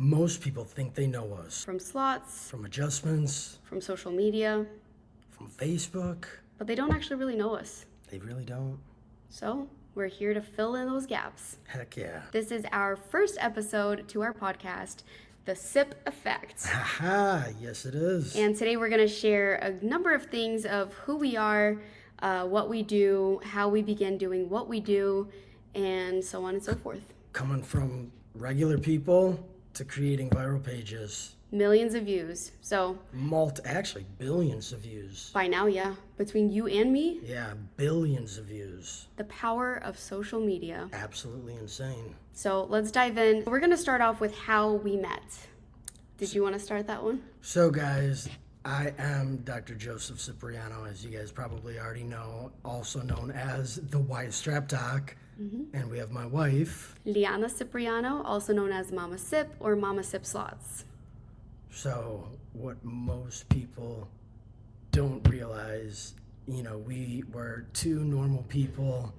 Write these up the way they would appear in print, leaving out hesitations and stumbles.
Most people think they know us From slots, from adjustments, from social media, from Facebook. but they don't actually really know us. They really don't. So we're here to fill in those gaps. Heck yeah. This is our first episode to our podcast, The Sip Effect. Haha, yes it is. And today we're going to share a number of things of who we are, what we do, how we began doing what we do, and so on and so forth. Coming from regular people to creating viral pages. Millions of views. So Actually billions of views. by now, yeah, between you and me, Yeah, billions of views. the power of social media. Absolutely insane. So let's dive in. We're going to start off with how we met. Did you want to start that one? So guys, I am Dr. Joseph Cipriano, as you guys probably already know, also known as the Wise Strap Doc. And we have my wife. Liana Cipriano, also known as Mama Sip or Mama Sip Slots. So what most people don't realize, we were two normal people,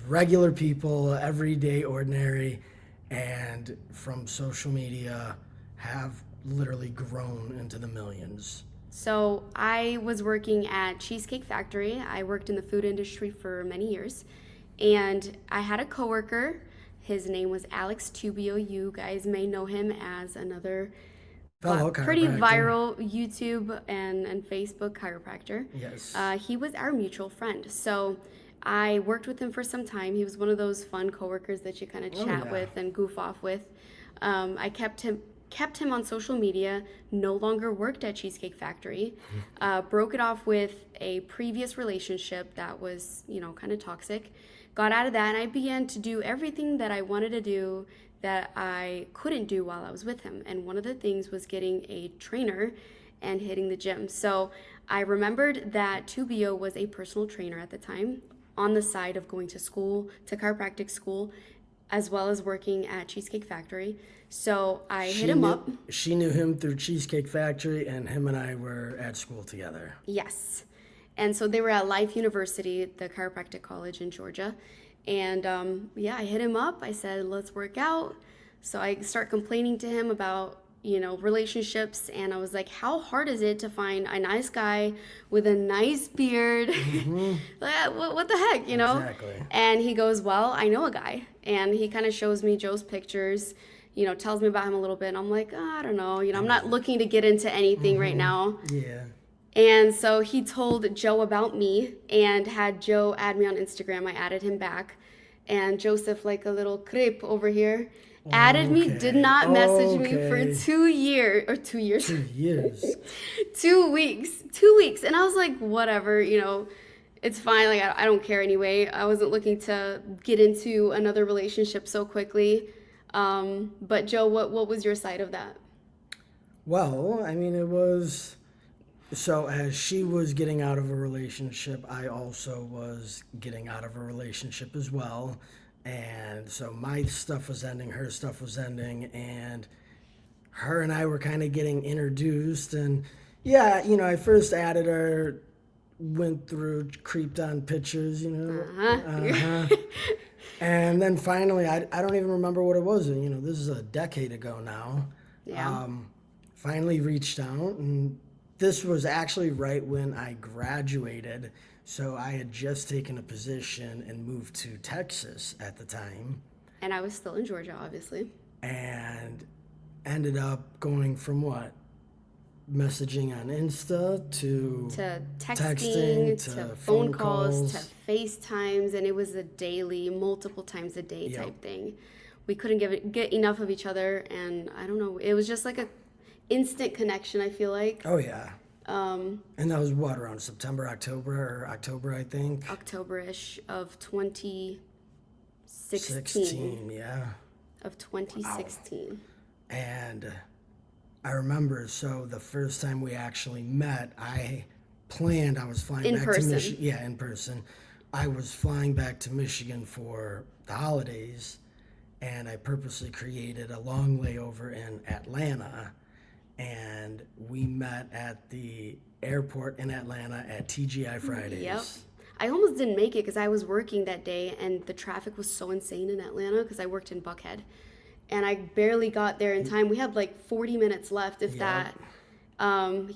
regular people, everyday, ordinary, and from social media have literally grown into the millions. So I was working at Cheesecake Factory. I worked in the food industry for many years. And I had a coworker. His name was Alex Tubio. You guys may know him as another pretty viral YouTube and Facebook chiropractor. Yes. He was our mutual friend. So I worked with him for some time. He was one of those fun coworkers that you kind of chat with and goof off with. I kept him on social media, no longer worked at Cheesecake Factory, broke it off with a previous relationship that was, kind of toxic. Got out of that, and I began to do everything that I wanted to do that I couldn't do while I was with him. And one of the things was getting a trainer and hitting the gym. So I remembered that Tubio was a personal trainer at the time on the side of going to school, to chiropractic school, as well as working at Cheesecake Factory. So I hit him up. She knew him through Cheesecake Factory, and him and I were at school together. Yes. And so they were at Life University, the chiropractic college in Georgia. And I hit him up. I said, let's work out. So I start complaining to him about, relationships. And I was like, how hard is it to find a nice guy with a nice beard? Like, what the heck, Exactly. And he goes, well, I know a guy. And he kind of shows me Joe's pictures, tells me about him a little bit. And I'm like, I don't know. I'm not looking to get into anything right now. Yeah. And so he told Joe about me and had Joe add me on Instagram. I added him back. And Joseph, like a little creep over here, added me, did not message me for 2 years, or 2 years. 2 years. 2 weeks. 2 weeks. And I was like, whatever, it's fine. Like, I don't care anyway. I wasn't looking to get into another relationship so quickly. But Joe, what was your side of that? Well, it was... So as she was getting out of a relationship, I also was getting out of a relationship as well. And so my stuff was ending, her stuff was ending, and her and I were kind of getting introduced. And yeah, I first added her, went through, creeped on pictures, And then finally, I don't even remember what it was. This is a decade ago now. Yeah. Finally reached out, and this was actually right when I graduated, so I had just taken a position and moved to Texas at the time. And I was still in Georgia, obviously. And ended up going from messaging on Insta to texting to phone calls to FaceTimes, and it was a daily, multiple times a day type thing. We couldn't get enough of each other, and I don't know, it was just like a instant connection, I feel like. Oh yeah. And that was around October, I think. October-ish of 2016. 16, yeah. Of 2016. Wow. And I remember, so the first time we actually met, I was flying back to Michigan. Yeah, in person. I was flying back to Michigan for the holidays, and I purposely created a long layover in Atlanta. And we met at the airport in Atlanta at TGI Fridays. Yep. I almost didn't make it because I was working that day and the traffic was so insane in Atlanta because I worked in Buckhead. and I barely got there in time. We had like 40 minutes left, if that.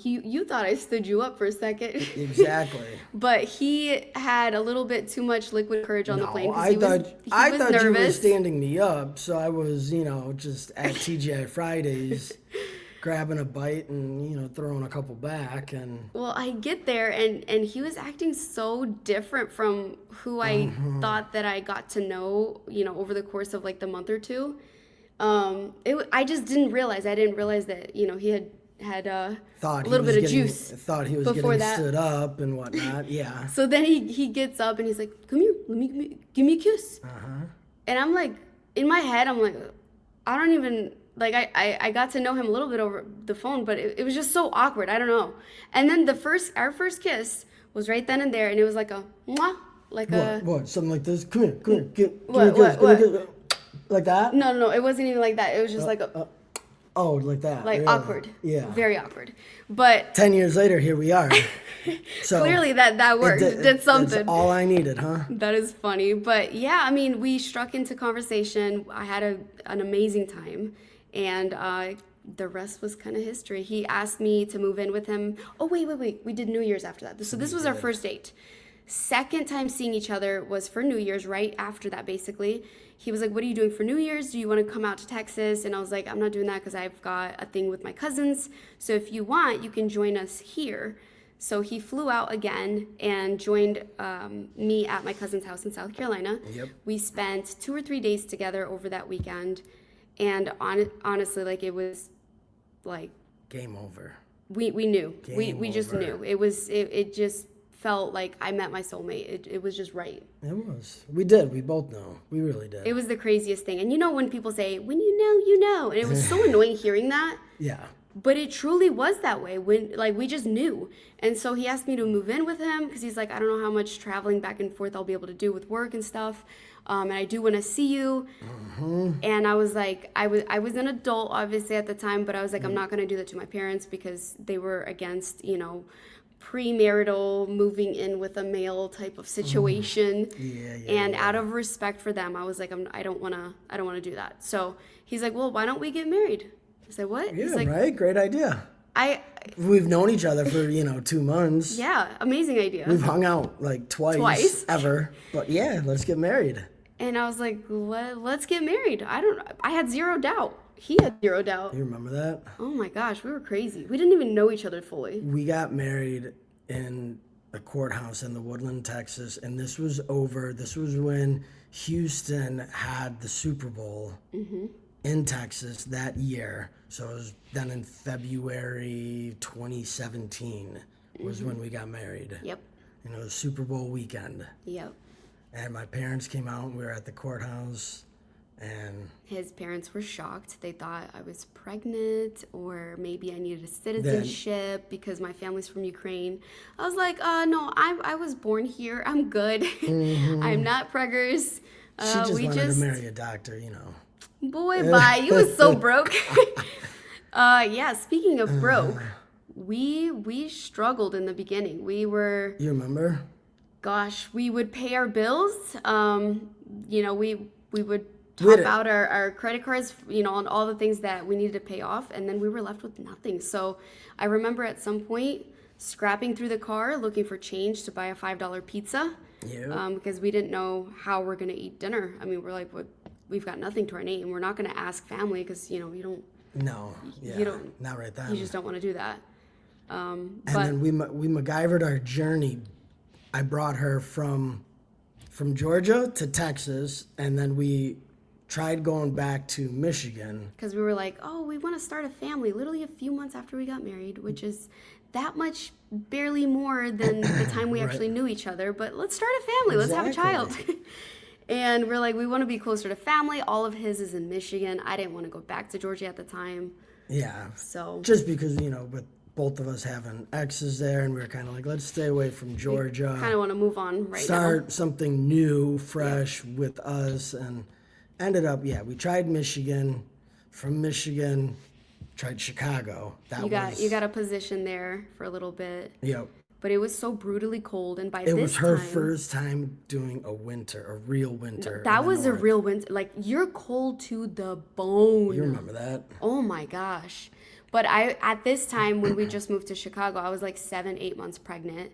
You thought I stood you up for a second. Exactly. But he had a little bit too much liquid courage on the plane because I was thought nervous. you were standing me up, so I was, just at TGI Fridays, grabbing a bite and throwing a couple back and. Well, I get there and he was acting so different from who I thought that I got to know, over the course of like the month or two. I just didn't realize. I didn't realize that he had a little bit of juice. Thought he was getting stood up and whatnot. Yeah. So then he gets up and he's like, "Come here, give me a kiss." And I'm like, in my head, I'm like, I don't even like. I got to know him a little bit over the phone, but it was just so awkward. I don't know. And then our first kiss was right then and there, and it was like a mwah, like what something like this. Come here, give me a kiss. What? Like that? No, it wasn't even like that. It was just like a. Oh, like that. Like yeah. Awkward. Yeah. Very awkward. But 10 years later, here we are. So clearly that worked. It did something. That's all I needed, huh? That is funny. But yeah, I mean, we struck into conversation. I had an amazing time. And the rest was kind of history. He asked me to move in with him. Oh, wait. We did New Year's after that. So this was our first date. Second time seeing each other was for New Year's, right after that, basically. He was like, "What are you doing for New Year's? Do you want to come out to Texas?" And I was like, "I'm not doing that because I've got a thing with my cousins. So if you want, you can join us here." So he flew out again and joined me at my cousin's house in South Carolina. Yep. We spent 2 or 3 days together over that weekend. And honestly, like, it was like... Game over. We knew. Game we just over. knew. It just felt like I met my soulmate. It was just right. It was. We did. We both know. We really did. It was the craziest thing. And when people say, when you know, you know. And it was so annoying hearing that. Yeah. But it truly was that way. We just knew. And so he asked me to move in with him because he's like, I don't know how much traveling back and forth I'll be able to do with work and stuff. And I do want to see you. And I was like, I was an adult, obviously, at the time. But I was like, I'm not going to do that to my parents because they were against, premarital moving in with a male type of situation. And out of respect for them, I was like, I don't want to do that. So he's like, well, why don't we get married? I said, what? Yeah, He's like, right. Great idea. We've known each other for 2 months. Yeah, amazing idea. We've hung out like twice ever. But yeah, let's get married. And I was like, let's get married. I had zero doubt. He had zero doubt. You remember that? Oh my gosh, we were crazy. We didn't even know each other fully. We got married in a courthouse in the Woodland, Texas, and this was when Houston had the Super Bowl in Texas that year. So it was then in February 2017 was when we got married. Yep. It was Super Bowl weekend. Yep. And my parents came out and we were at the courthouse. And his parents were shocked. They thought I was pregnant or maybe I needed a citizenship because my family's from Ukraine. I was like, no, I was born here. I'm good. I'm not preggers. She just wanted to marry a doctor, Boy, bye. You was so broke. Yeah, speaking of broke, we struggled in the beginning. We were... You remember? Gosh, we would pay our bills. We would top out our credit cards, on all the things that we needed to pay off, and then we were left with nothing. So I remember at some point scrapping through the car looking for change to buy a $5 pizza. Yeah. Because we didn't know how we're going to eat dinner. I mean, we're like, we've got nothing to our name. We're not going to ask family because, you don't... No, yeah, you don't, not right then. You just don't want to do that. And then we MacGyvered our journey. I brought her from Georgia to Texas, and then we tried going back to Michigan. Because we were like, oh, we want to start a family literally a few months after we got married, which is that much barely more than the time we actually knew each other. But let's start a family. Let's have a child. And we're like, we want to be closer to family. All of his is in Michigan. I didn't want to go back to Georgia at the time. Yeah. So just because, with both of us having exes there, and we were kind of like, let's stay away from Georgia. Kind of want to move on now. Start something new, fresh with us. And ended up, we tried Michigan. From Michigan, tried Chicago. You got a position there for a little bit. Yep. but it was so brutally cold. And by It this was her time, first time doing a real winter. that in the was a north. real winter. Like, you're cold to the bone. You remember that? Oh my gosh. But at this time, when we just moved to Chicago, I was like 7, 8 months pregnant.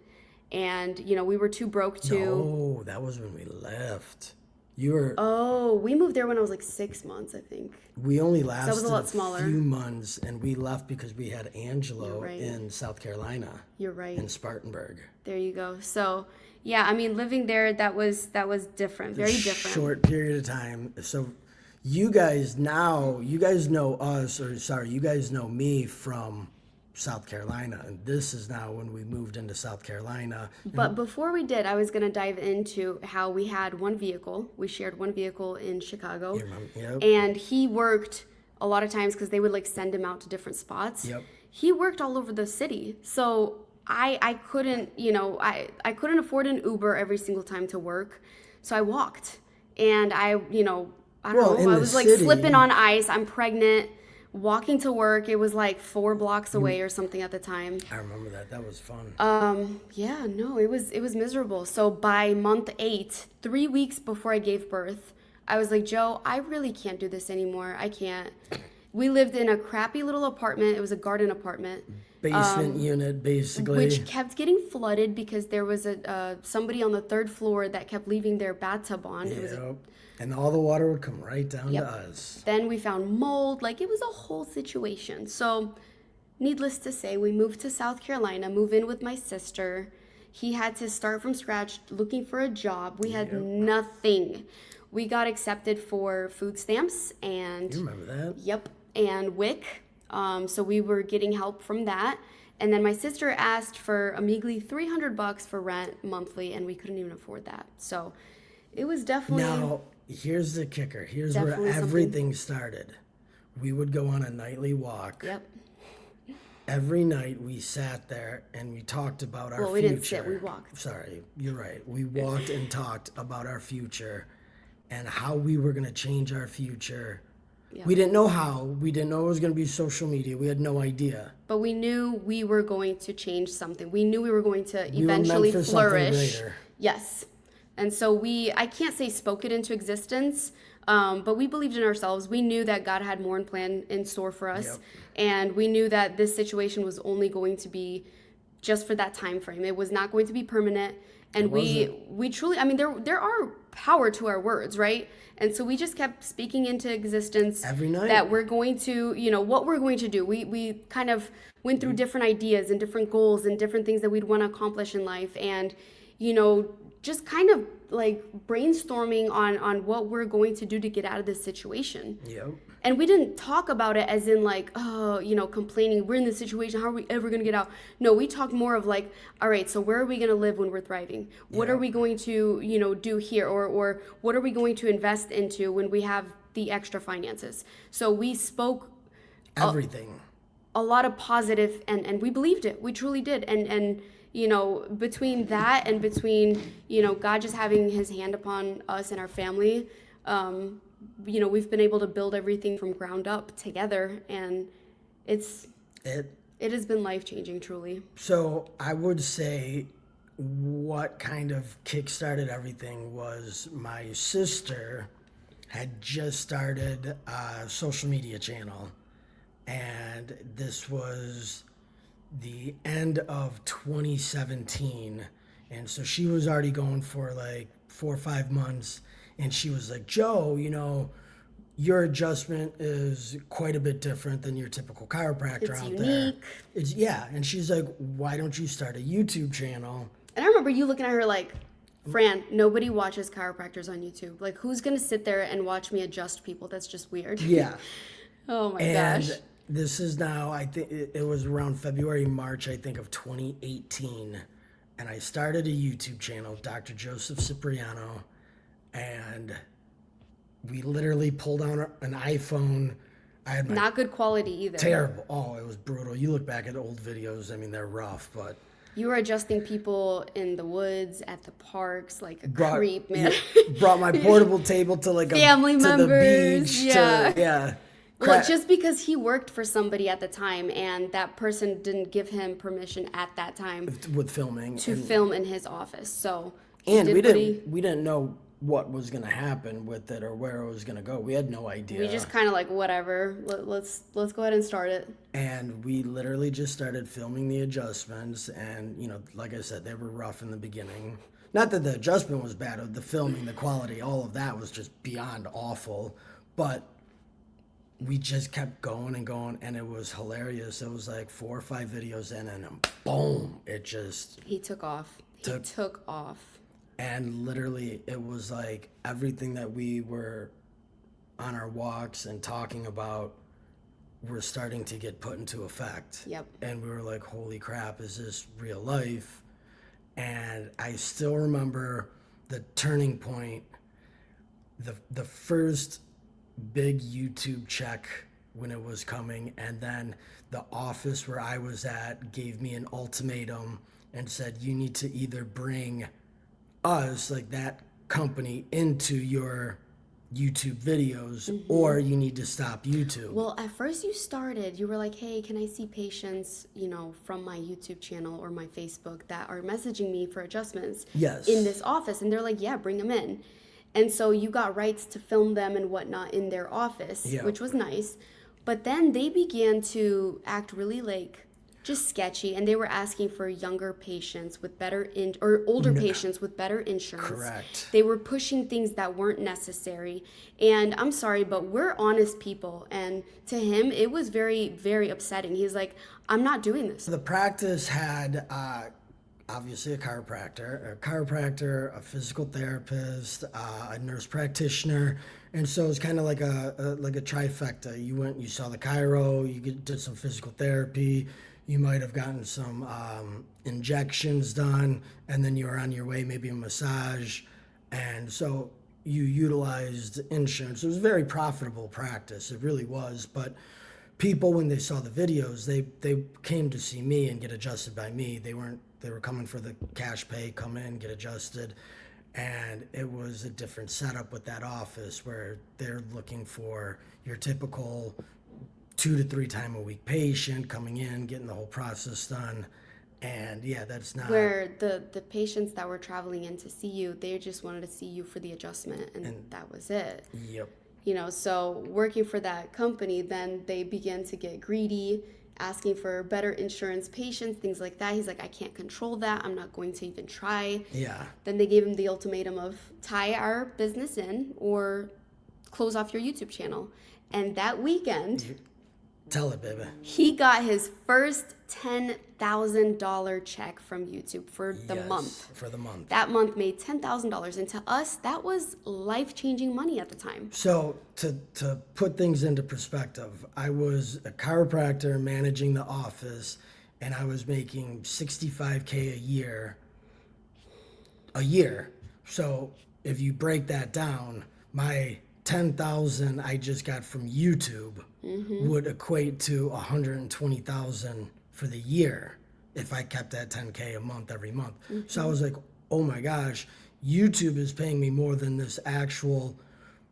And, we were too broke to. No, that was when we left. You were. Oh, we moved there when I was like 6 months, I think. We only lasted was a lot smaller. few months, and we left because we had Angelo You're right. in South Carolina. You're right. In Spartanburg. There you go. So, yeah, I mean, living there, that was different, very different. Short period of time. So, you guys know us, you guys know me from South Carolina, and this is now when we moved into South Carolina. But before we did, I was going to dive into how we had one vehicle. We shared one vehicle in Chicago. Yep. And he worked a lot of times because they would like send him out to different spots. Yep. He worked all over the city. So I couldn't, I couldn't afford an Uber every single time to work. So I walked. And I was like slipping on ice. I'm pregnant. Walking to work, it was like 4 blocks away or something at the time. I remember that. That was fun. Yeah, no, it was miserable. So by month 8, 3 weeks before I gave birth, I was like, Joe, I really can't do this anymore. I can't. We lived in a crappy little apartment. It was a garden apartment. Basement unit, basically. Which kept getting flooded because there was somebody on the 3rd floor that kept leaving their bathtub on. Yep. It was and all the water would come right down Yep. to us. Then we found mold. Like, it was a whole situation. So, needless to say, we moved to South Carolina, move in with my sister. He had to start from scratch looking for a job. We had nothing. We got accepted for food stamps and... You remember that? Yep. And WIC. So we were getting help from that. And then my sister asked for a measly $300 for rent monthly, and we couldn't even afford that. So it was definitely... Now, here's the kicker. Here's where everything started. We would go on a nightly walk. Yep. Every night we sat there and we talked about our future. Well, we didn't sit, we walked. Sorry, you're right. We walked and talked about our future and how we were going to change our future. Yep. We didn't know how. We didn't know it was going to be social media. We had no idea. But we knew we were going to change something. We knew we were going to eventually flourish. Yes. And so I can't say spoke it into existence, but we believed in ourselves. We knew that God had more in store for us. Yep. And we knew that this situation was only going to be just for that time frame. It was not going to be permanent. And we truly, I mean, there are power to our words, right? And so we just kept speaking into existence every night that we're going to, what we're going to do. We kind of went through different ideas and different goals and different things that we'd want to accomplish in life. And, just kind of like brainstorming on what we're going to do to get out of this situation. Yep. And we didn't talk about it as in like, complaining, we're in this situation, how are we ever going to get out? No, we talked more of like, all right, so where are we going to live when we're thriving? What are we going to, do here? Or what are we going to invest into when we have the extra finances? So we spoke everything. A lot of positive, and we believed it. We truly did. And between that and between, God just having his hand upon us and our family, we've been able to build everything from ground up together, and it has been life-changing, truly. So I would say what kind of kick-started everything was my sister had just started a social media channel, and this was the end of 2017, and so she was already going for like 4 or 5 months, and she was like, Joe, your adjustment is quite a bit different than your typical chiropractor out there. It's unique. And she's like, why don't you start a YouTube channel? And I remember you looking at her like, Fran, nobody watches chiropractors on YouTube. Like, who's gonna sit there and watch me adjust people? That's just weird. Yeah. Oh my gosh. This is now, I think it was around February, March, I think, of 2018. And I started a YouTube channel, Dr. Joseph Cipriano. And we literally pulled on an iPhone. I had not good quality either. Terrible. Oh, it was brutal. You look back at old videos, I mean, they're rough, but... You were adjusting people in the woods, at the parks, like a creep, man. Brought my portable table to like family members. To the beach. Well, just because he worked for somebody at the time and that person didn't give him permission at that time with filming to film in his office. So we didn't know what was going to happen with it or where it was going to go. We had no idea. We just kind of like, whatever, let's go ahead and start it. And we literally just started filming the adjustments, and like I said, they were rough in the beginning. Not that the adjustment was bad, the filming, the quality, all of that was just beyond awful, but we just kept going and going, and it was hilarious. It was like 4 or 5 videos in, and then boom, it just... He took off. He took off. And literally, it was like everything that we were on our walks and talking about were starting to get put into effect. Yep. And we were like, holy crap, is this real life? And I still remember the turning point, the first big YouTube check when it was coming, and then the office where I was at gave me an ultimatum and said, you need to either bring us, like that company, into your YouTube videos, or you need to stop YouTube. Well, at first you were like, hey, can I see patients, from my YouTube channel or my Facebook that are messaging me for adjustments in this office? And they're like, yeah, bring them in. And so you got rights to film them and whatnot in their office, which was nice. But then they began to act really like just sketchy, and they were asking for younger patients with better older patients with better insurance. Correct. They were pushing things that weren't necessary. And I'm sorry, but we're honest people. And to him, it was very, very upsetting. He's like, I'm not doing this. The practice had obviously a chiropractor, a physical therapist, a nurse practitioner, and so it's kind of like a trifecta. You went, you saw the chiro, you did some physical therapy, you might have gotten some injections done, and then you were on your way, maybe a massage, and so you utilized insurance. It was a very profitable practice, it really was, but people, when they saw the videos, they came to see me and get adjusted by me. They were coming for the cash pay, come in, get adjusted. And it was a different setup with that office where they're looking for your typical 2 to 3 time a week patient coming in, getting the whole process done. And yeah, that's not... Where the patients that were traveling in to see you, they just wanted to see you for the adjustment, and that was it. Yep. So working for that company, then they began to get greedy, asking for better insurance patients, things like that. He's like, I can't control that. I'm not going to even try. Yeah. Then they gave him the ultimatum of tie our business in or close off your YouTube channel. And that weekend... Tell it, baby. He got his first $10,000 check from YouTube for the month. For the month. That month made $10,000. And to us, that was life-changing money at the time. So to put things into perspective, I was a chiropractor managing the office, and I was making $65K a year. So if you break that down, my $10,000 I just got from YouTube would equate to $120,000 for the year if I kept that $10K a month every month. So I was like, oh my gosh, YouTube is paying me more than this actual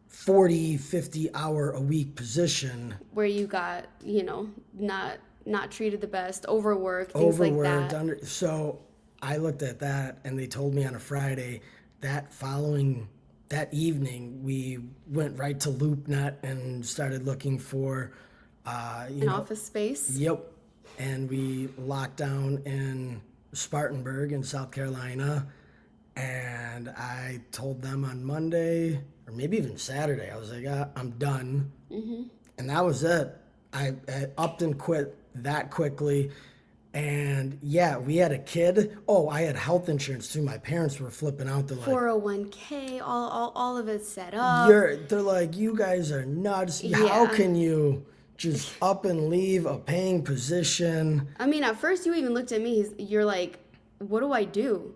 40, 50 hour a week position. Where you got, not treated the best, overworked, things like that. So I looked at that, and they told me on a Friday that evening, we went right to LoopNet and started looking for an office space. Yep. And we locked down in Spartanburg in South Carolina. And I told them on Monday, or maybe even Saturday, I was like, I'm done. And that was it. I upped and quit that quickly. And yeah, we had a kid. Oh, I had health insurance too. My parents were flipping out. They're like, 401k, all of it set up. They're like, you guys are nuts. Yeah. How can you just up and leave a paying position? I mean, at first you even looked at me. You're like, what do I do?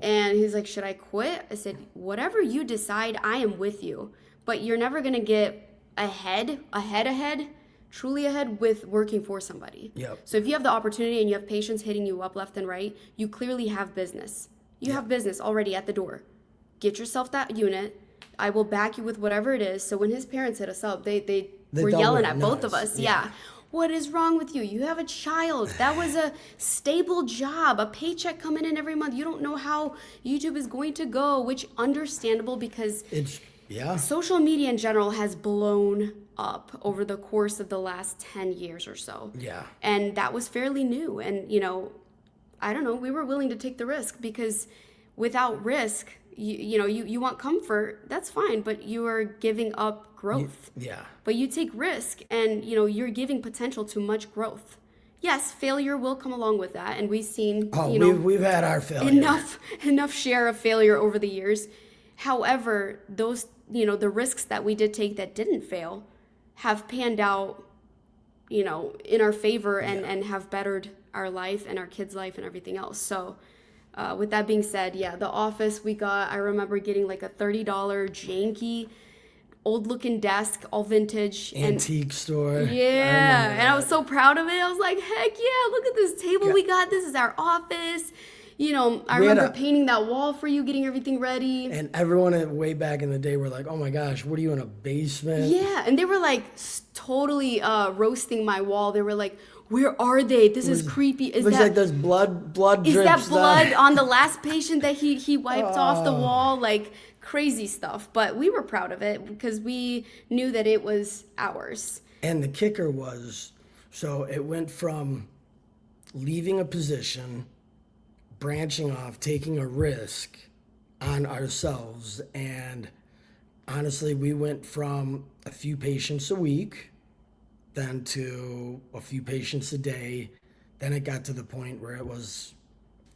And he's like, should I quit? I said, whatever you decide, I am with you. But you're never going to get ahead, truly ahead with working for somebody. Yep. So if you have the opportunity and you have patients hitting you up left and right, you clearly have business. You have business already at the door. Get yourself that unit. I will back you with whatever it is. So when his parents hit us up, they were thought yelling we at were both of nuts. us. Yeah. What is wrong with you? You have a child. That was a stable job, a paycheck coming in every month. You don't know how YouTube is going to go, which understandable because Yeah. social media in general has blown up over the course of the last 10 years or so. Yeah. And that was fairly new. And, you know, I don't know, we were willing to take the risk because without risk, you want comfort, that's fine, but you are giving up growth. Yeah. But you take risk and, you're giving potential to much growth. Yes, failure will come along with that. And we've seen, we've had our failure. enough share of failure over the years. However, those, the risks that we did take that didn't fail have panned out, in our favor and have bettered our life and our kids' life and everything else. So with that being said, yeah, the office I remember getting like a $30 janky, old looking desk, all vintage. Antique store. Yeah. And I was so proud of it. I was like, heck yeah, look at this table we got. This is our office. I remember painting that wall for you, getting everything ready. And everyone way back in the day were like, oh my gosh, what are you in a basement? Yeah. And they were like totally roasting my wall. They were like, where are they? This is creepy. Looks like there's blood drips. Is that blood on the last patient that he wiped off the wall? Like crazy stuff. But we were proud of it because we knew that it was ours. And the kicker was, so it went from leaving a position, branching off, taking a risk on ourselves. And honestly, we went from a few patients a week, then to a few patients a day. Then it got to the point where it was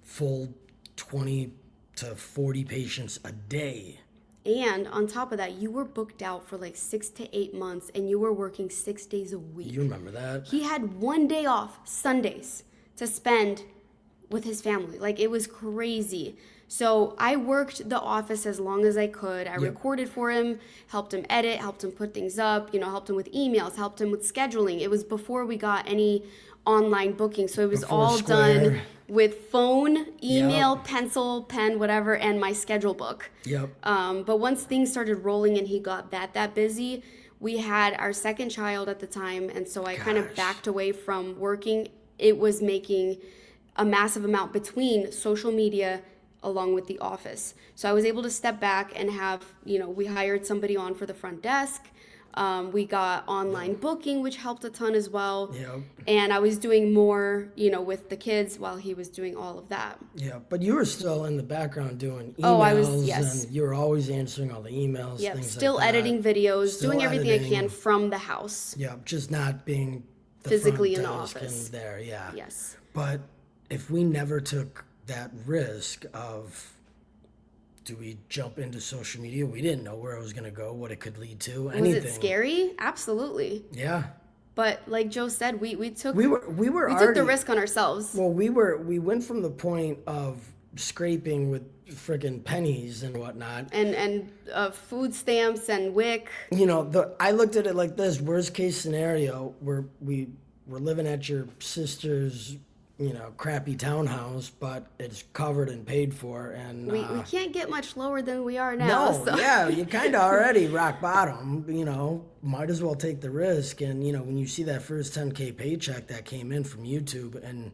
full 20 to 40 patients a day. And on top of that, you were booked out for like 6 to 8 months and you were working 6 days a week. You remember that? He had one day off, Sundays, to spend with his family. Like it was crazy. So I worked the office as long as I could. I recorded for him, helped him edit, helped him put things up, helped him with emails, helped him with scheduling. It was before we got any online booking. So it was all done with phone, email, pencil, pen, whatever, and my schedule book. But once things started rolling and he got that busy, we had our second child at the time. And so I kind of backed away from working. It was making a massive amount between social media along with the office. So I was able to step back and have, we hired somebody on for the front desk. We got online booking, which helped a ton as well. And I was doing more, with the kids while he was doing all of that. Yeah, but you were still in the background doing emails. Oh, I was, yes. And you were always answering all the emails. Yep, things still like that. editing videos, Still doing everything editing. I can from the house. Yeah, just not being the physically in front the desk office. and there, yeah. Yes. But if we never took that risk of, do we jump into social media? We didn't know where it was going to go, what it could lead to, anything. Was it scary? Absolutely. Yeah. But like Joe said, we took we took the risk on ourselves. Well, we went from the point of scraping with friggin' pennies and whatnot, and food stamps and WIC. I looked at it like this: worst case scenario, we're living at your sister's crappy townhouse, but it's covered and paid for, and we can't get much lower than we are now. No, yeah, you kind of already rock bottom. Might as well take the risk. And when you see that first 10K paycheck that came in from YouTube, and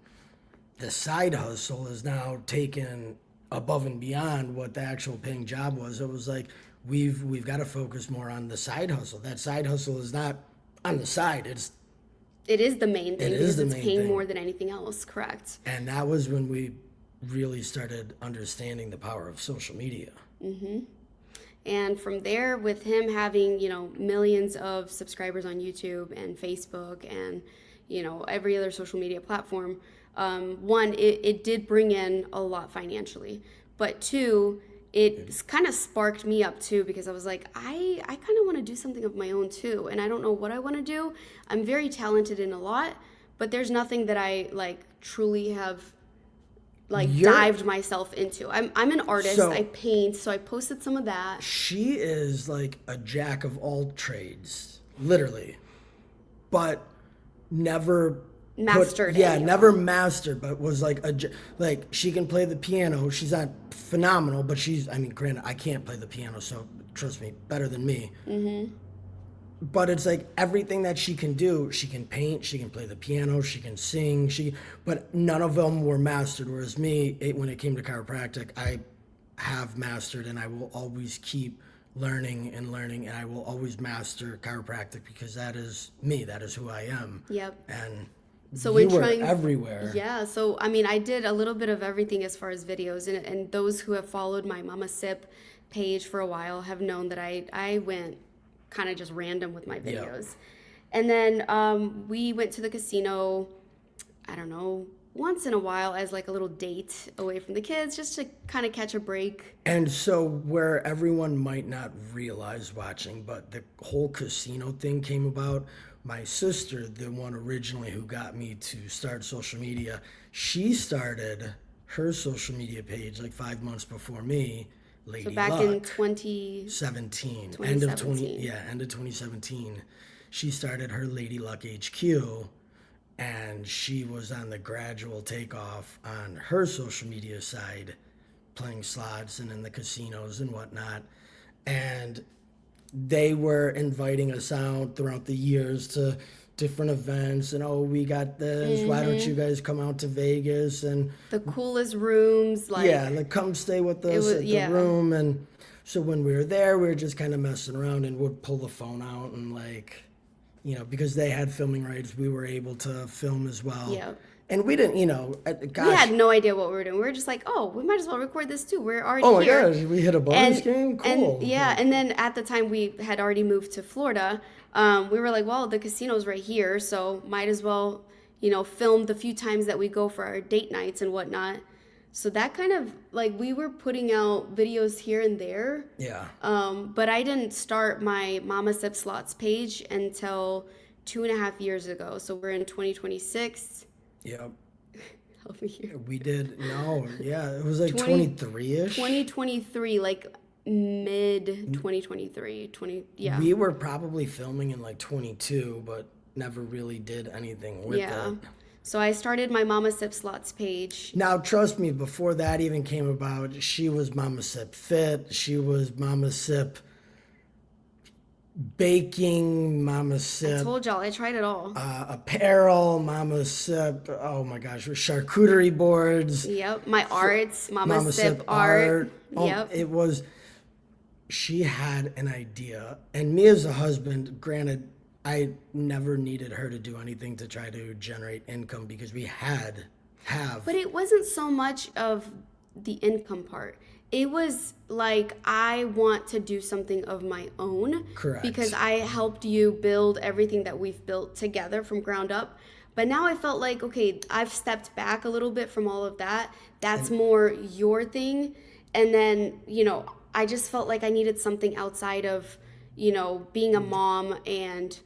the side hustle is now taken above and beyond what the actual paying job was, it was like we've got to focus more on the side hustle. That side hustle is not on the side; it is the main thing because it's paying thing. more than anything else, correct? And that was when we really started understanding the power of social media. Mm-hmm. And from there, with him having, millions of subscribers on YouTube and Facebook and, every other social media platform, one, it did bring in a lot financially. But two, it kind of sparked me up too, because I was like, I kind of want to do something of my own too. And I don't know what I want to do. I'm very talented in a lot, but there's nothing that I truly have dived myself into. I'm an artist. I paint, so I posted some of that. She is like a jack of all trades, literally, but never mastered. Never mastered, but was like she can play the piano. She's not phenomenal, but granted, I can't play the piano, so trust me, better than me. Mm-hmm. but it's like everything that she can do, she can paint, she can play the piano, she can sing, but none of them were mastered. Whereas me, when it came to chiropractic, I have mastered, and I will always keep learning and learning, and I will always master chiropractic because that is me, that is who I am. Yep. And So you in were trying, everywhere. yeah. So I mean, I did a little bit of everything as far as videos, and those who have followed my Mama Sip page for a while have known that I went kind of just random with my videos. Yep. And then we went to the casino, I don't know, once in a while as like a little date away from the kids, just to kind of catch a break. And so, where everyone might not realize watching, but the whole casino thing came about. My sister, the one originally who got me to start social media, she started her social media page like 5 months before me. Lady So back Luck, in 20, 17, end of 2017. end of 2017, she started her Lady Luck HQ, and she was on the gradual takeoff on her social media side, playing slots and in the casinos and whatnot. And they were inviting us out throughout the years to different events, and we got this, why don't you guys come out to Vegas, and The coolest rooms, like yeah, like come stay with us at the room. And so when we were there, we were just kind of messing around and would pull the phone out and like, because they had filming rights, we were able to film as well. Yep. And we didn't, gosh. We had no idea what we were doing. We were just like, oh, we might as well record this too. We're already Oh my here. gosh, we hit a bonus game? Cool. And yeah, and then at the time we had already moved to Florida. We were like, well, the casino's right here, so might as well, film the few times that we go for our date nights and whatnot. So that kind of, like, we were putting out videos here and there. Yeah. But I didn't start my Mama Sip Slots page until 2.5 years ago. So we're in 2026. Yep. Help me here. We did, no, yeah, it was like 23-ish. 2023, like mid 2023, yeah. We were probably filming in like 22, but never really did anything with it. So I started my Mama Sip Slots page. Now, trust me, before that even came about, she was Mama Sip Fit, she was Mama Sip Baking, Mama Sip. I told y'all, I tried it all. Apparel, Mama Sip, oh my gosh, charcuterie boards. Yep, my arts, Mama Sip art. Yep. It was, she had an idea. And me as a husband, granted, I never needed her to do anything to try to generate income because we have. But it wasn't so much of the income part. It was like, I want to do something of my own. Correct. Because I helped you build everything that we've built together from ground up. But now I felt like, okay, I've stepped back a little bit from all of that. That's more your thing. And then, I just felt like I needed something outside of, being a mom and,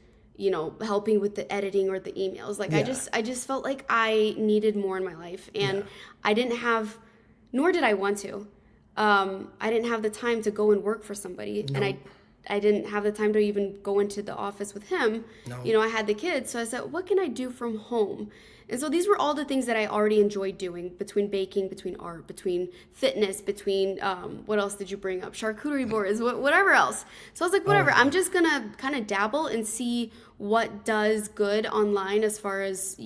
helping with the editing or the emails. Like, Yeah. I just felt like I needed more in my life. And I didn't have, nor did I want to. I didn't have the time to go and work for somebody. No. And I didn't have the time to even go into the office with him. No. I had the kids. So I said, what can I do from home? And so these were all the things that I already enjoyed doing, between baking, between art, between fitness, between, what else did you bring up? Charcuterie boards, whatever else. So I was like, whatever, I'm just going to kind of dabble and see what does good online as far as,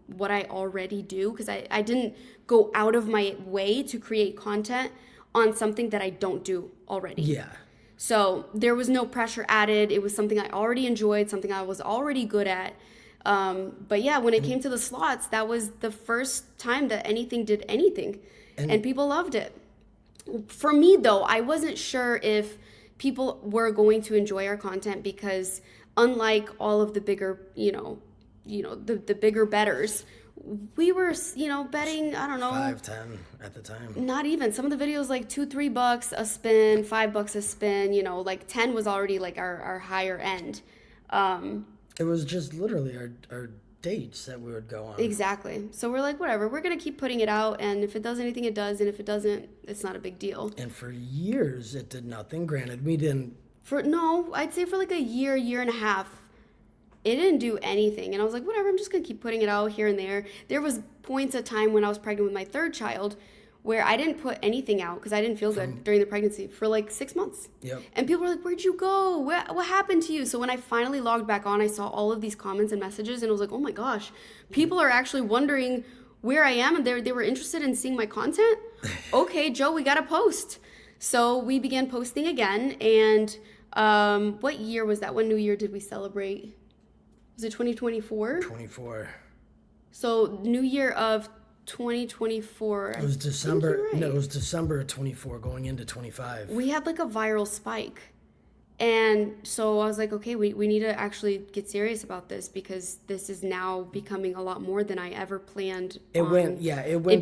what I already do. Because I didn't go out of my way to create content on something that I don't do already. Yeah. So there was no pressure added. It was something I already enjoyed, something I was already good at. But yeah, when it came to the slots, that was the first time that anything did anything. And people loved it. For me, though, I wasn't sure if people were going to enjoy our content because unlike all of the bigger, the bigger betters, we were, betting, I don't know. 5-10 at the time. Not even. Some of the videos like $2-3 a spin, $5 a spin, like 10 was already like our higher end. It was just literally our dates that we would go on. Exactly. So we're like, whatever, we're going to keep putting it out. And if it does anything, it does. And if it doesn't, it's not a big deal. And for years, it did nothing. Granted, we didn't. I'd say for like a year and a half, it didn't do anything. And I was like, whatever, I'm just going to keep putting it out here and there. There was points of time when I was pregnant with my third child where I didn't put anything out because I didn't feel good during the pregnancy for like 6 months. Yep. And people were like, "Where'd you go? What happened to you?" So when I finally logged back on, I saw all of these comments and messages, and I was like, "Oh my gosh, people are actually wondering where I am, and they were interested in seeing my content." Okay, Joe, we gotta post. So we began posting again, and what year was that? What new year did we celebrate? Was it 2024? 24. So New Year of 2024. It was December. Right. No, it was December of 24 going into 25. We had like a viral spike. And so I was like, okay, we need to actually get serious about this because this is now becoming a lot more than I ever planned It went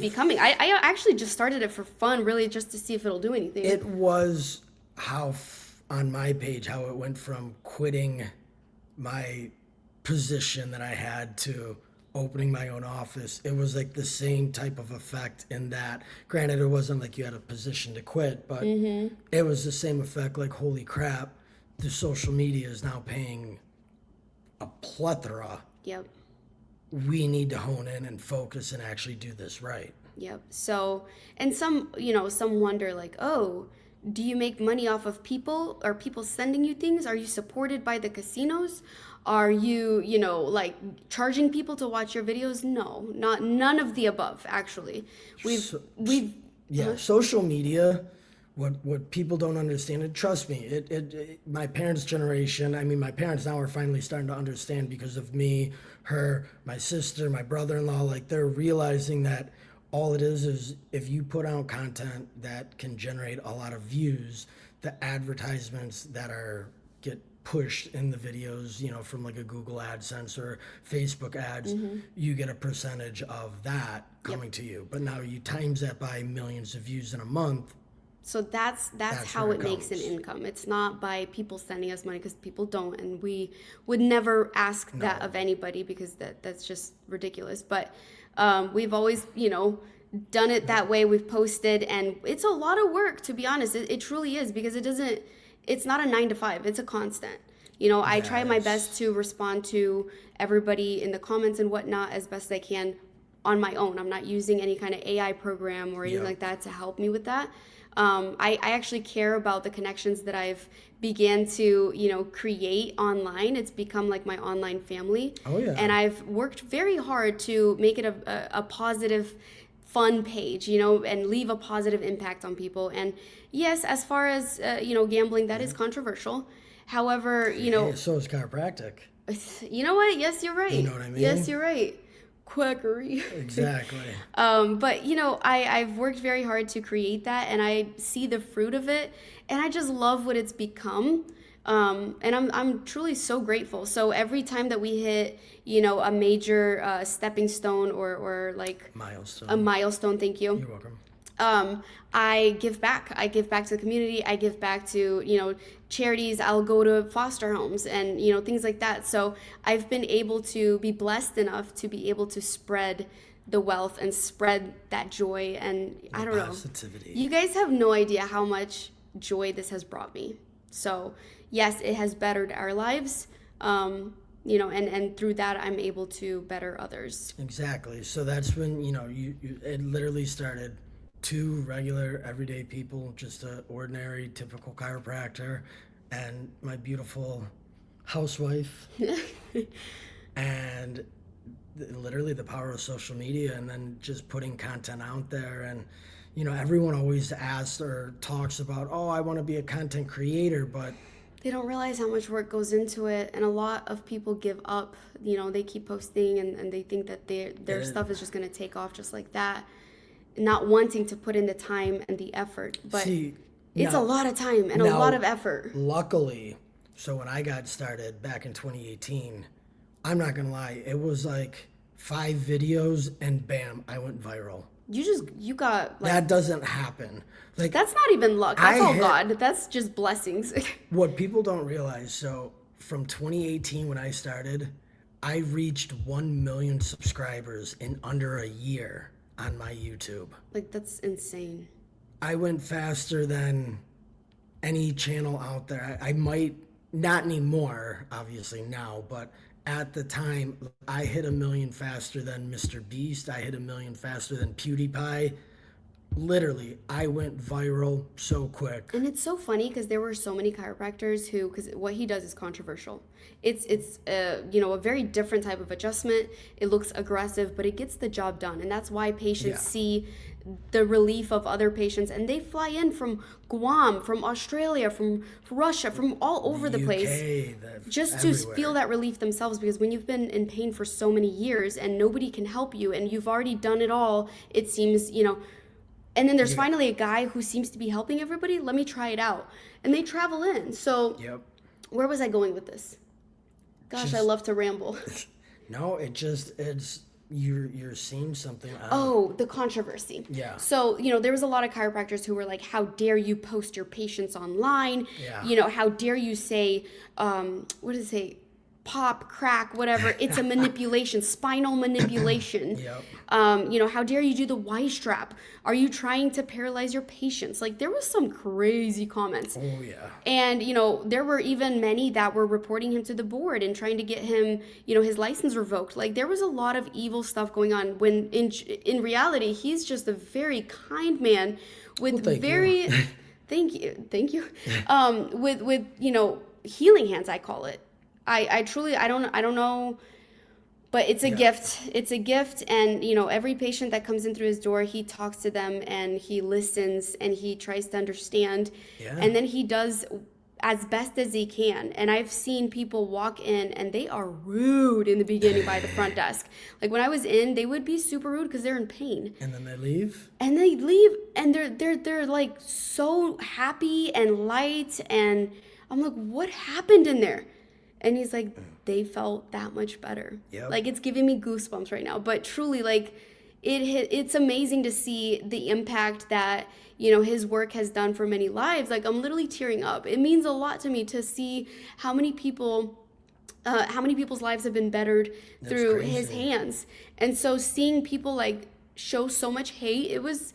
becoming. I actually just started it for fun, really just to see if it'll do anything. It was on my page, how it went from quitting my position that I had to opening my own office. It was like the same type of effect in that, granted, it wasn't like you had a position to quit, but it was the same effect, like, holy crap, the social media is now paying a plethora. Yep. We need to hone in and focus and actually do this right. Yep. So, and some wonder like, oh, do you make money off of people? Are people sending you things? Are you supported by the casinos? Are you, like charging people to watch your videos? No, none of the above, actually. Social media, what people don't understand, and trust me, it my parents' generation, I mean, my parents now are finally starting to understand because of me, her, my sister, my brother-in-law, like they're realizing that all it is if you put out content that can generate a lot of views, the advertisements that get pushed in the videos, from like a Google AdSense or Facebook ads, you get a percentage of that coming to you. But now you times that by millions of views in a month. So that's how it makes an income. It's not by people sending us money because people don't, and we would never ask that of anybody because that's just ridiculous. But we've always, done it that way. We've posted, and it's a lot of work, to be honest. It truly is, because it's not a 9 to 5. It's a constant. I try my best to respond to everybody in the comments and whatnot as best I can on my own. I'm not using any kind of AI program or anything like that to help me with that. I actually care about the connections that I've began to, create online. It's become like my online family. Oh, yeah. And I've worked very hard to make it a positive, fun page, and leave a positive impact on people. And yes, as far as, gambling, that is controversial. However, so is chiropractic. You know what? Yes, you're right. You know what I mean? Yes, you're right. Quackery. Exactly. But I've worked very hard to create that, and I see the fruit of it, and I just love what it's become. And I'm truly so grateful. So every time that we hit, a major stepping stone or like a milestone, thank you. You're welcome. I give back. I give back to the community. I give back to, charities. I'll go to foster homes and, things like that. So I've been able to be blessed enough to be able to spread the wealth and spread that joy. And I don't know. You guys have no idea how much joy this has brought me. So yes, it has bettered our lives. And through that, I'm able to better others. Exactly. So that's when, it literally started. 2 regular everyday people, just an ordinary typical chiropractor and my beautiful housewife and literally the power of social media, and then just putting content out there. And everyone always asks or talks about, oh, I want to be a content creator, but they don't realize how much work goes into it, and a lot of people give up. They keep posting and they think that their stuff is just going to take off just like that, not wanting to put in the time and the effort. But it's a lot of time and a lot of effort. Luckily, so when I got started back in 2018, I'm not going to lie, it was like 5 videos and bam, I went viral. You got like, that doesn't happen. Like, that's not even luck. That's all God. That's just blessings. What people don't realize, so from 2018 when I started, I reached 1 million subscribers in under a year on my YouTube. Like, that's insane. I went faster than any channel out there. I might not anymore, obviously now, but at the time, I hit 1 million faster than Mr. Beast. I hit 1 million faster than PewDiePie. literally, I went viral so quick. And it's so funny because there were so many chiropractors who, because what he does is controversial. It's a very different type of adjustment. It looks aggressive, but it gets the job done, and that's why patients see the relief of other patients, and they fly in from Guam, from Australia, from Russia, from all over the place, just to feel that relief themselves. Because when you've been in pain for so many years and nobody can help you, and you've already done it all, it seems, and then there's finally a guy who seems to be helping everybody. Let me try it out. And they travel in. So where was I going with this? Gosh, I love to ramble. No, it's you're seeing something. Oh, the controversy. Yeah. So, there was a lot of chiropractors who were like, how dare you post your patients online? Yeah. How dare you say, what does it say? Pop, crack, whatever. It's a manipulation, spinal manipulation. Yep. How dare you do the Y strap? Are you trying to paralyze your patients? Like, there was some crazy comments. Oh, yeah. And, there were even many that were reporting him to the board and trying to get him, his license revoked. Like, there was a lot of evil stuff going on when in reality, he's just a very kind man with very, thank you. With healing hands, I call it. I truly, I don't know, but it's a gift. It's a gift. And, every patient that comes in through his door, he talks to them and he listens and he tries to understand. Yeah. And then he does as best as he can. And I've seen people walk in and they are rude in the beginning by the front desk. Like when I was in, they would be super rude because they're in pain. And then they leave? And they leave and they're like so happy and light. And I'm like, what happened in there? And he's like, they felt that much better. Yep. Like, it's giving me goosebumps right now. But truly, like, it's amazing to see the impact that, his work has done for many lives. Like, I'm literally tearing up. It means a lot to me to see how many people's lives have been bettered through his hands. And so seeing people, like, show so much hate, it was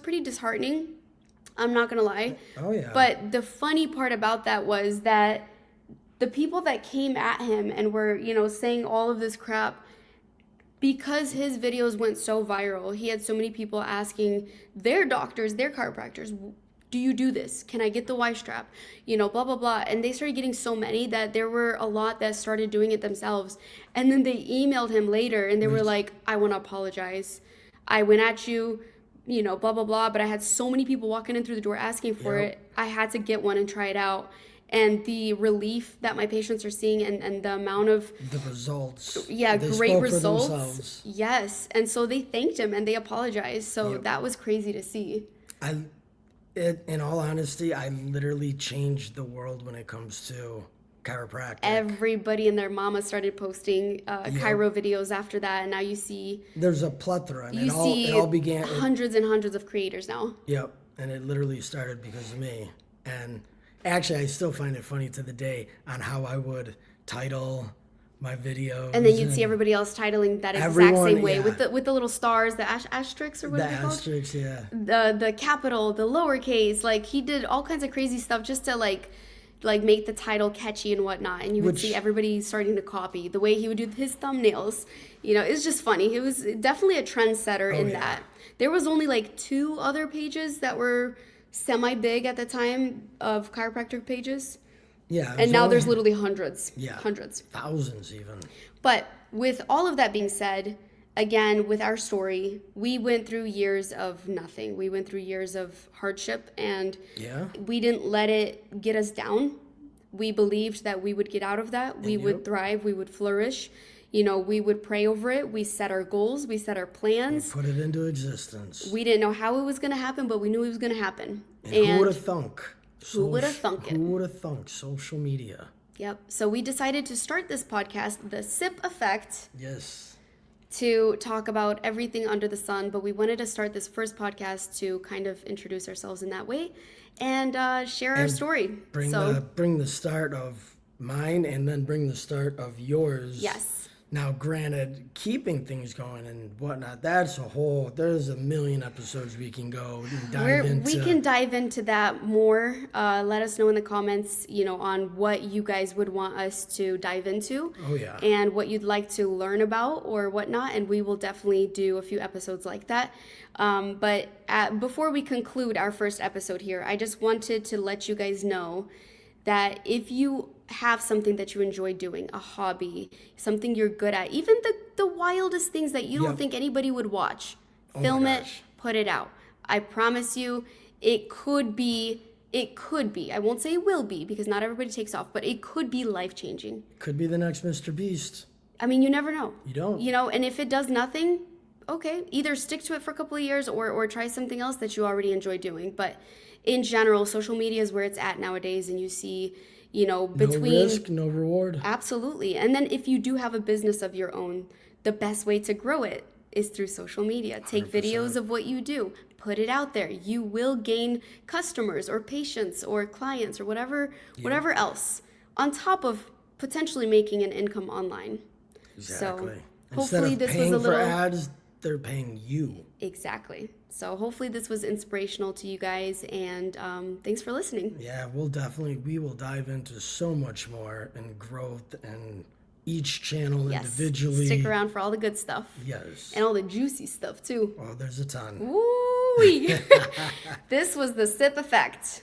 pretty disheartening. I'm not going to lie. Oh, yeah. But the funny part about that was that the people that came at him and were, saying all of this crap, because his videos went so viral, he had so many people asking their doctors, their chiropractors, do you do this? Can I get the Y strap? Blah, blah, blah. And they started getting so many that there were a lot that started doing it themselves. And then they emailed him later and they were like, I want to apologize. I went at you, blah, blah, blah. But I had so many people walking in through the door asking for it. I had to get one and try it out. And the relief that my patients are seeing and the amount of... The results. Yeah, they great spoke results. For themselves. Yes. And so they thanked him and they apologized. So that was crazy to see. In all honesty, I literally changed the world when it comes to chiropractic. Everybody and their mama started posting chiro videos after that. And now you see... There's a plethora. And it all began... Hundreds and hundreds of creators now. Yep. And it literally started because of me. And... Actually, I still find it funny to the day on how I would title my videos. And then you'd see everybody else titling that exact same way with the little stars, the asterisks or what are they called? The asterisks, yeah. The capital, the lowercase. Like he did all kinds of crazy stuff just to like make the title catchy and whatnot. And you would see everybody starting to copy the way he would do his thumbnails. It's just funny. It was definitely a trendsetter in that. There was only like 2 other pages that were semi-big at the time of chiropractic pages. Yeah. And now there's literally hundreds. Yeah. Hundreds. Thousands even. But with all of that being said, again, with our story, we went through years of nothing. We went through years of hardship and we didn't let it get us down. We believed that we would get out of that. We would thrive. We would flourish. We would pray over it. We set our goals. We set our plans. We put it into existence. We didn't know how it was going to happen, but we knew it was going to happen. And who would have thunk? Who would have thunk it? Who would have thunk? Social media. Yep. So we decided to start this podcast, The Sip Effect. Yes. To talk about everything under the sun, but we wanted to start this first podcast to kind of introduce ourselves in that way and share our story. Bring the start of mine and then bring the start of yours. Yes. Now, granted, keeping things going and whatnot, there's a million episodes we can go and dive We into. can dive into that more. Let us know in the comments, on what you guys would want us to dive into. Oh, yeah. And what you'd like to learn about or whatnot. And we will definitely do a few episodes like that. Before we conclude our first episode here, I just wanted to let you guys know that if you have something that you enjoy doing, a hobby, something you're good at, even the wildest things that you don't Yep. think anybody would watch, Oh my film it, gosh. put it out. I promise you, it could be, I won't say it will be because not everybody takes off, but it could be life changing. Could be the next Mr. Beast. I mean, you never know. You don't. And if it does nothing, okay, either stick to it for a couple of years or try something else that you already enjoy doing. But in general, social media is where it's at nowadays, and you see, between No risk, no reward. absolutely. And then if you do have a business of your own, the best way to grow it is through social media. Take 100%. videos of what you do, put it out there. You will gain customers or patients or clients or whatever else on top of potentially making an income online. Exactly. So Instead hopefully of this paying was a little for ads, they're paying you. exactly. So hopefully this was inspirational to you guys, and thanks for listening. Yeah, we will dive into so much more in growth and each channel Yes. individually. Stick around for all the good stuff. Yes. And all the juicy stuff too. Oh, there's a ton. Ooh. This was the sip effect.